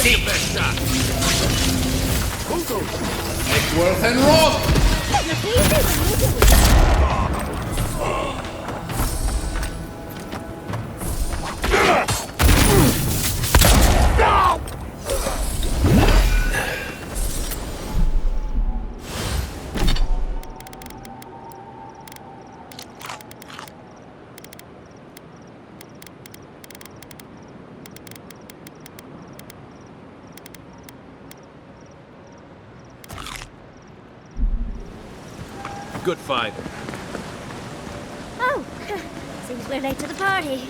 Take your best shot. Eckworth and Roth! Good fight. Oh, seems we're late to the party.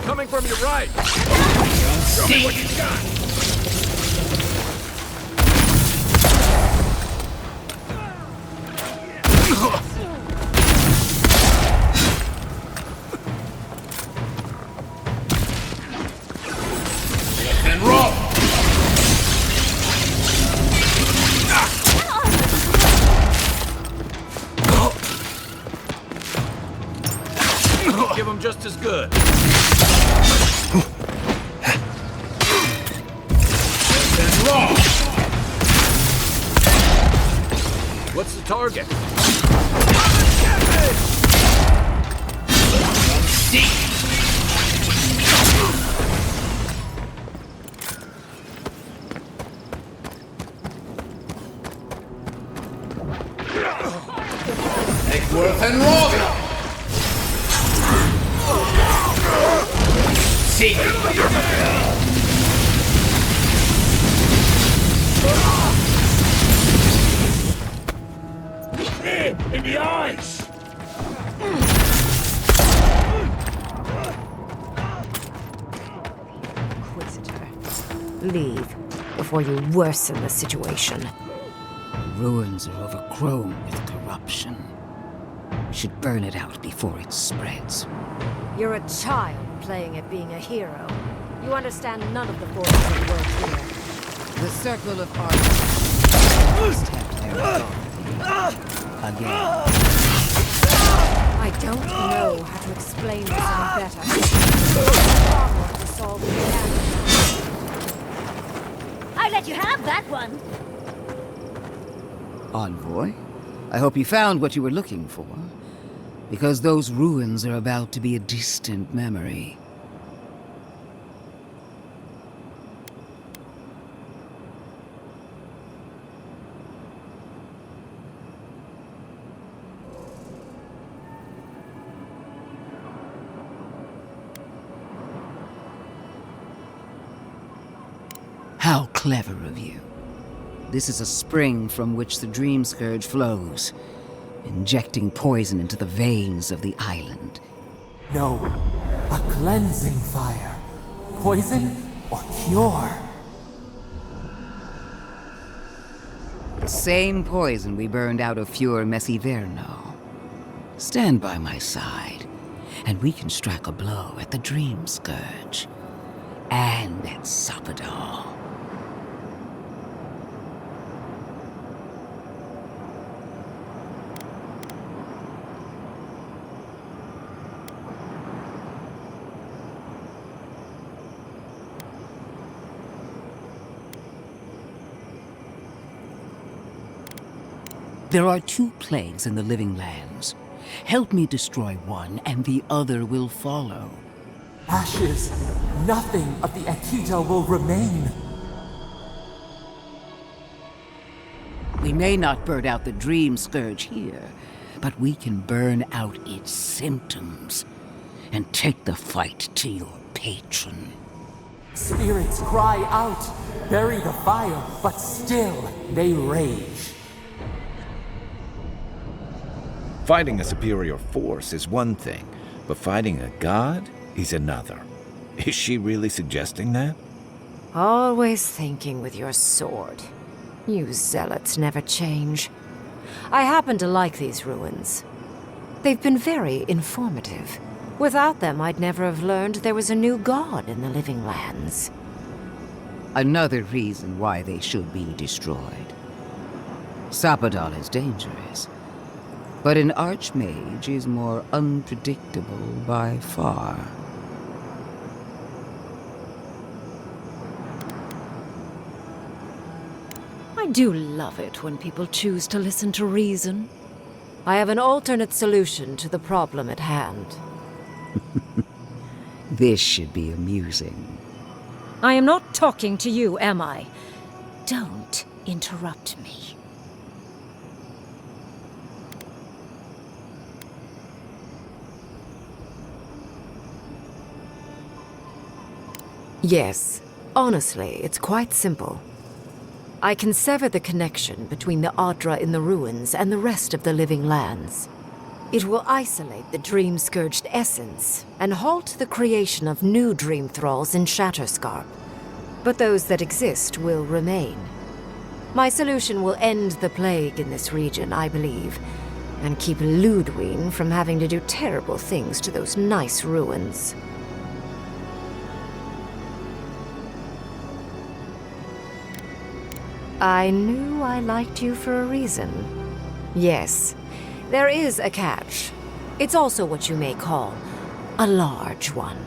Coming from your right. Show me what you got. Give him just as good. And raw. What's the target? Eckworth and Roth! In the eyes! Inquisitor, leave before you worsen the situation. The ruins are overgrown with corruption. We should burn it out before it spreads. You're a child playing at being a hero. You understand none of the forces at work here. The circle of art must have their authority. Again. I don't know how to explain this any better. Problem to solve the I'll let you have that one. Envoy, I hope you found what you were looking for. Because those ruins are about to be a distant memory. How clever of you. This is a spring from which the Dream Scourge flows, injecting poison into the veins of the island. No, a cleansing fire. Poison or cure? The same poison we burned out of Fure Messiverno. Stand by my side, and we can strike a blow at the Dream Scourge. And at Sapadal. There are two plagues in the Living Lands. Help me destroy one, and the other will follow. Ashes. Nothing of the Akita will remain. We may not burn out the Dream Scourge here, but we can burn out its symptoms and take the fight to your patron. Spirits cry out, bury the fire, but still they rage. Fighting a superior force is one thing, but fighting a god is another. Is she really suggesting that? Always thinking with your sword. You zealots never change. I happen to like these ruins. They've been very informative. Without them, I'd never have learned there was a new god in the Living Lands. Another reason why they should be destroyed. Sapadal is dangerous, but an archmage is more unpredictable by far. I do love it when people choose to listen to reason. I have an alternate solution to the problem at hand. This should be amusing. I am not talking to you, am I? Don't interrupt me. Yes, honestly, it's quite simple. I can sever the connection between the Adra in the ruins and the rest of the living lands. It will isolate the dream-scourged essence and halt the creation of new dream thralls in Shatterscarp. But those that exist will remain. My solution will end the plague in this region, I believe, and keep Lodwym from having to do terrible things to those nice ruins. I knew I liked you for a reason. Yes, there is a catch. It's also what you may call a large one.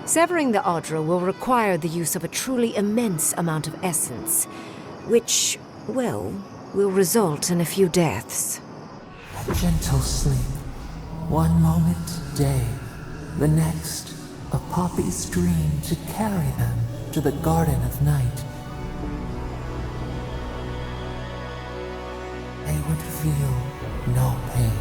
Severing the Adra will require the use of a truly immense amount of essence, which, well, will result in a few deaths. Gentle sleep. One moment day, the next a poppy's dream to carry them to the Garden of Night. They would feel no pain.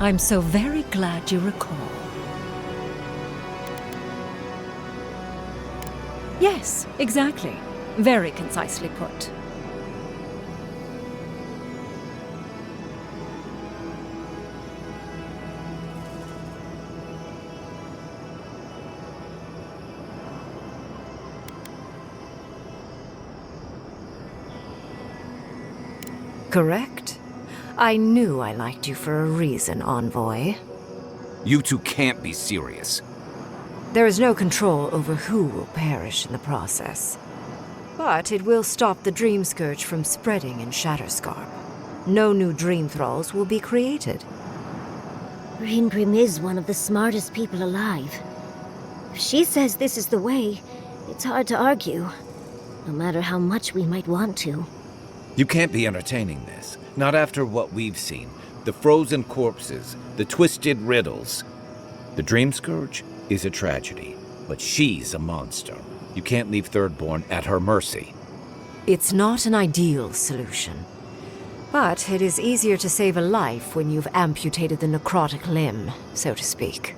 I'm so very glad you recall. Yes, exactly. Very concisely put. Correct? I knew I liked you for a reason, Envoy. You two can't be serious. There is no control over who will perish in the process. But it will stop the Dream Scourge from spreading in Shatterscarp. No new Dream Thralls will be created. Ryngrim is one of the smartest people alive. If she says this is the way, it's hard to argue, no matter how much we might want to. You can't be entertaining this. Not after what we've seen. The frozen corpses, the twisted riddles. The Dream Scourge is a tragedy, but she's a monster. You can't leave Thirdborn at her mercy. It's not an ideal solution. But it is easier to save a life when you've amputated the necrotic limb, so to speak.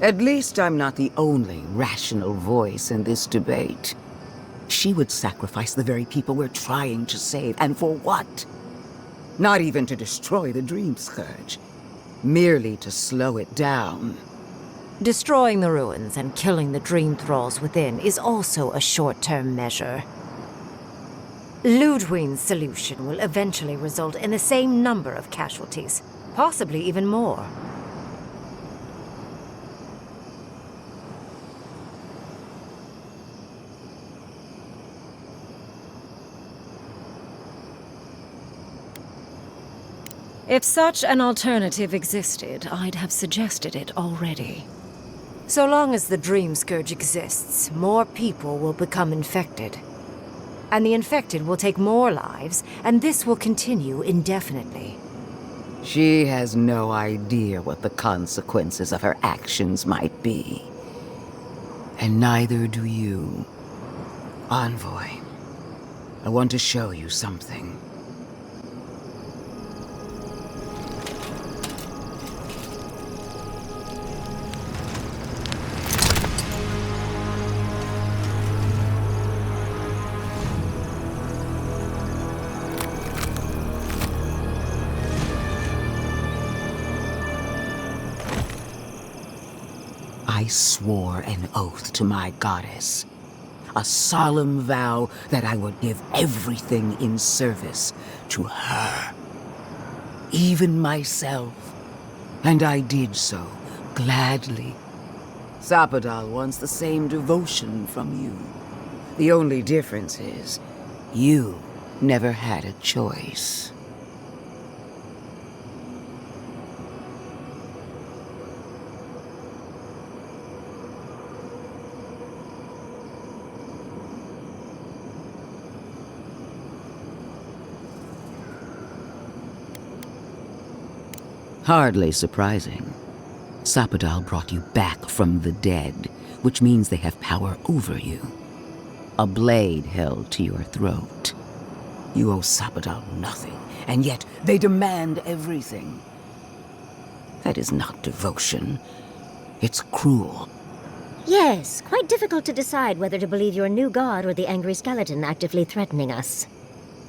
At least I'm not the only rational voice in this debate. She would sacrifice the very people we're trying to save, and for what? Not even to destroy the Dream Scourge. Merely to slow it down. Destroying the ruins and killing the Dream Thralls within is also a short-term measure. Lodwym's solution will eventually result in the same number of casualties, possibly even more. If such an alternative existed, I'd have suggested it already. So long as the Dream Scourge exists, more people will become infected. And the infected will take more lives, and this will continue indefinitely. She has no idea what the consequences of her actions might be. And neither do you. Envoy, I want to show you something. I swore an oath to my goddess. A solemn vow that I would give everything in service to her. Even myself. And I did so, gladly. Sapadal wants the same devotion from you. The only difference is, you never had a choice. Hardly surprising. Sapadal brought you back from the dead, which means they have power over you. A blade held to your throat. You owe Sapadal nothing, and yet they demand everything. That is not devotion. It's cruel. Yes, quite difficult to decide whether to believe your new god or the angry skeleton actively threatening us.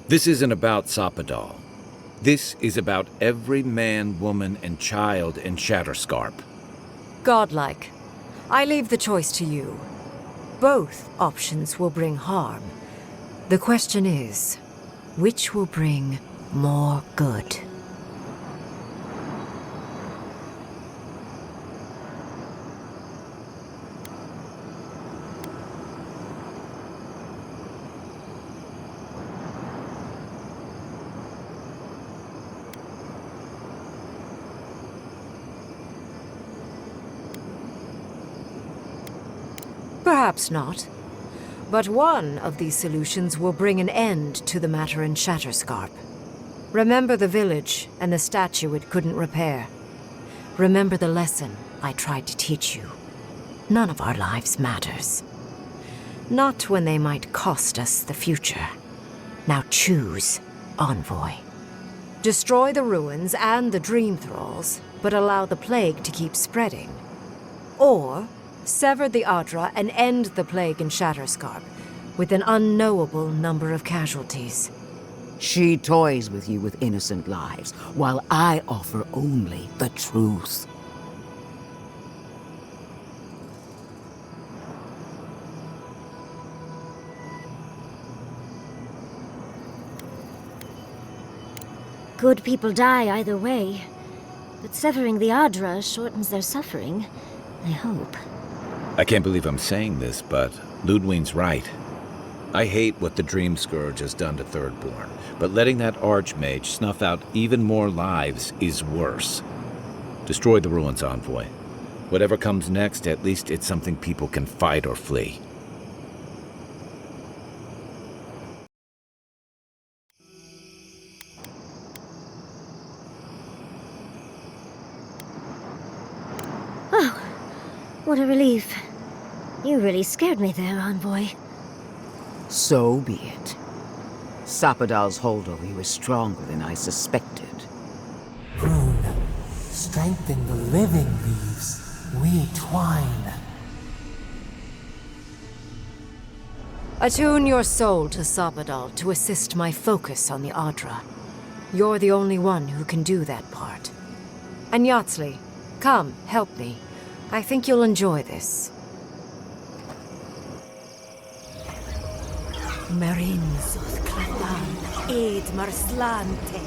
This isn't about Sapadal. This is about every man, woman, and child in Shatterscarp. Godlike. I leave the choice to you. Both options will bring harm. The question is, which will bring more good? Perhaps not. But one of these solutions will bring an end to the matter in Shatterscarp. Remember the village and the statue it couldn't repair. Remember the lesson I tried to teach you. None of our lives matters. Not when they might cost us the future. Now choose, Envoy. Destroy the ruins and the dream thralls, but allow the plague to keep spreading. Or sever the Adra and end the plague in Shatterscarp, with an unknowable number of casualties. She toys with you with innocent lives, while I offer only the truth. Good people die either way, but severing the Adra shortens their suffering, I hope. I can't believe I'm saying this, but Ludwig's right. I hate what the Dream Scourge has done to Thirdborn, but letting that Archmage snuff out even more lives is worse. Destroy the ruins, Envoy. Whatever comes next, at least it's something people can fight or flee. Oh, what a relief. You really scared me there, Envoy. So be it. Sapadal's hold over you is stronger than I suspected. Rune, strengthen the living leaves. We twine. Attune your soul to Sapadal to assist my focus on the Adra. You're the only one who can do that part. And Yatsley, come, help me. I think you'll enjoy this. Marinsos Clatan, Ed Marslante.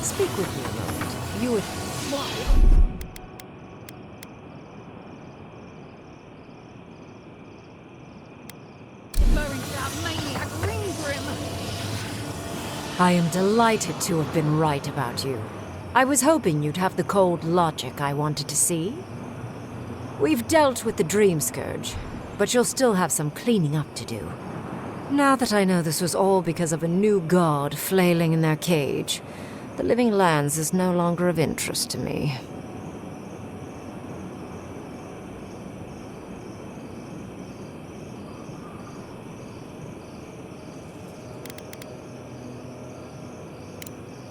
Speak with me a moment. You would... Referring to that maniac Ryngrim. I am delighted to have been right about you. I was hoping you'd have the cold logic I wanted to see. We've dealt with the Dream Scourge, but you'll still have some cleaning up to do. Now that I know this was all because of a new god flailing in their cage, the Living Lands is no longer of interest to me.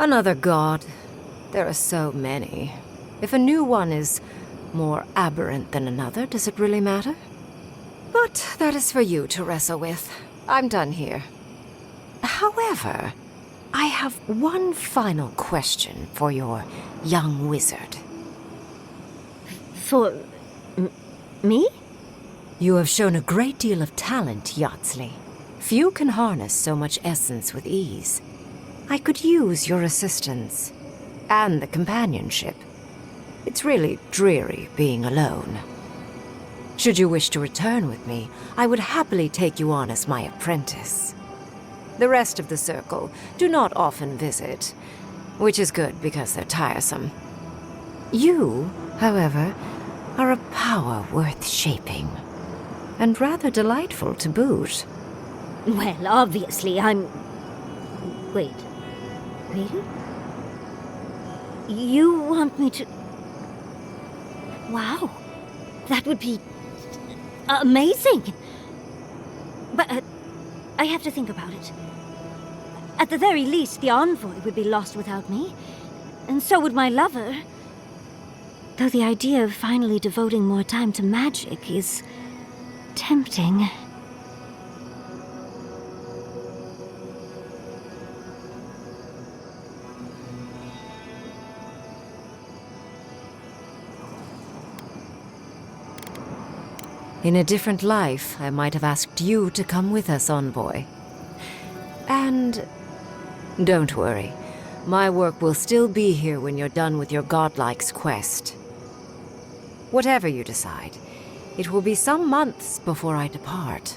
Another god. There are so many. If a new one is more aberrant than another, does it really matter? But that is for you to wrestle with. I'm done here. However, I have one final question for your young wizard. For... me? You have shown a great deal of talent, Yardsley. Few can harness so much essence with ease. I could use your assistance. And the companionship. It's really dreary being alone. Should you wish to return with me, I would happily take you on as my apprentice. The rest of the circle do not often visit, which is good because they're tiresome. You, however, are a power worth shaping, and rather delightful to boot. Well, obviously, I'm... Wait. Really? You want me to... Wow. That would be... amazing! But I have to think about it. At the very least, the envoy would be lost without me. And so would my lover. Though the idea of finally devoting more time to magic is... tempting. In a different life, I might have asked you to come with us, envoy. And don't worry, my work will still be here when you're done with your godlike's quest. Whatever you decide, it will be some months before I depart.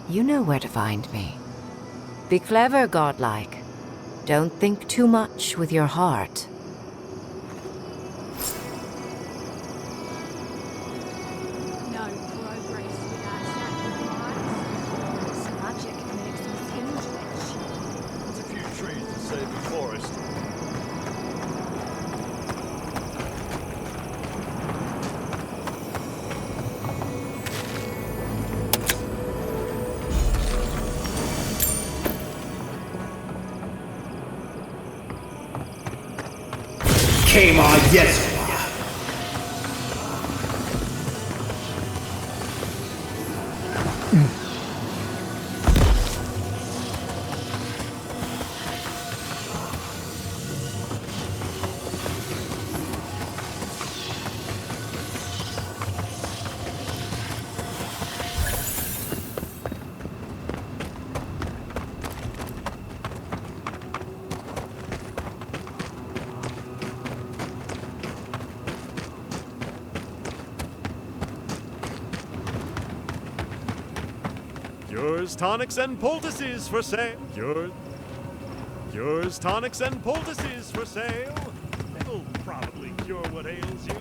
You know where to find me. Be clever, godlike. Don't think too much with your heart. No progress without sacrifice. Magic makes the skin twitch. There's a few trees to save the forest. Kema Yeswa. Yours tonics and poultices for sale. Yours tonics and poultices for sale. It'll probably cure what ails you.